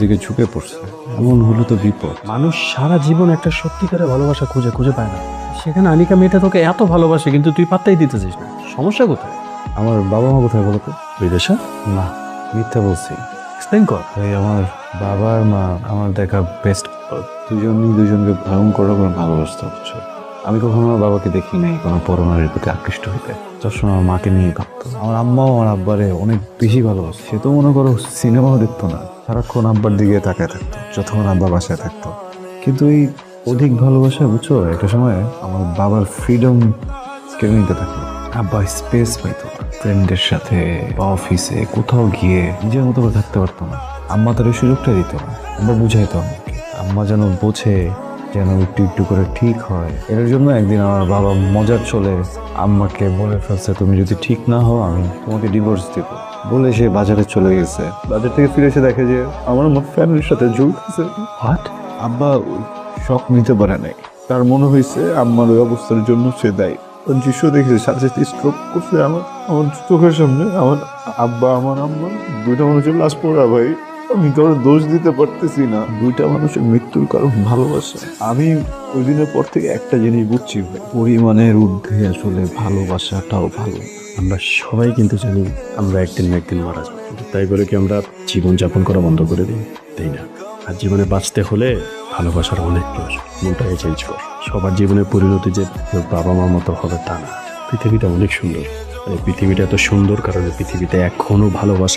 দিকে ঝুঁকে পড়ছে, এমন হলো তো বিপদ। মানুষ সারা জীবন একটা সত্যিকারের ভালোবাসা খুঁজে খুঁজে পায় না, সেখানে আনিকা মেয়েটা তোকে এত ভালোবাসে কিন্তু তুই পাত্তাই দিতেছিস না, সমস্যা কোথায়? আমার বাবা মা কোথায় বলো তো? বিদেশে? না, মিথ্যা বলছি। এক্সপ্লেন কর। এই আমার বাবা আর মা আমার দেখা বেস্ট, দুজনই দুজনকে ভয়ঙ্কর রকমের ভালোবাসতে হচ্ছে। আমি কখনো আমার বাবাকে দেখি নাই কোনো পরনারীর প্রতি আকৃষ্ট হইতে। সবসময় আমার মাকে নিয়ে ভাবতো। আমার আম্মাও আমার আব্বারে অনেক বেশি ভালোবাসে। সে তো মনে করো সিনেমাও দেখতো না, সারাক্ষণ আব্বার দিকে তাকায় থাকতো যতক্ষণ আব্বা বাসায় থাকতো। কিন্তু এই অধিক ভালোবাসা, বুঝছো, একটা সময় আমার বাবার ফ্রিডম কেড়ে নিতে থাকলো। আব্বা স্পেস পাইতো না, ফ্রেন্ডের সাথে বা অফিসে কোথাও গিয়ে নিজের মতো করে থাকতে পারতো না। আম্মা তার এই সুযোগটা দিত না। আব্বা বুঝাইতো আমাকে, আম্মা যেন বোঝে, যেন একটু একটু করে ঠিক হয়। এর জন্য একদিন আমার বাবা মজার চলে আম্মাকে বলে ফেলছে, তুমি যদি ঠিক না হও আমি তোমাকে ডিভোর্স দিব। বলে সে বাজারে চলে গেছে। বাজার থেকে ফিরে এসে দেখে যে আমার ফ্যামিলির সাথে ঝুলতেছে। হোয়াট? আব্বা শখ নিতে পারে নাই, তার মনে হয়েছে আম্মার ওই অবস্থার জন্য সে দায়ী। দৃশ্য দেখেছে, সাথে সাথে স্ট্রোক করছে আমার আমার চোখের সামনে। আমার আব্বা আমার আম্মা দুইটা মানুষের লাশ পড়া। ভাই, আমি কারো দোষ দিতে পারতেছি না, দুইটা মানুষের মৃত্যুর কারণ ভালোবাসা। আমি ওই দিনের পর থেকে একটা জিনিস বুঝছি ভাই, পরিমাণের ঊর্ধ্বে আসলে ভালোবাসাটাও ভালো। আমরা সবাই কিন্তু জানি আমরা একদিন না একদিন মারা যাবো, কিন্তু তাই বলে কি আমরা জীবনযাপন করা বন্ধ করে দিই? তাই না? আর জীবনে বাঁচতে হলে ভালোবাসার অনেক প্রয়োজন। মনটাকে চেঞ্জ কর। সবার জীবনের পরিণতি যে তোর বাবা মার মতো হবে তা না। পৃথিবীটা অনেক সুন্দর। এই পৃথিবীটা এত সুন্দর কারণে পৃথিবীতে এখনো ভালোবাসা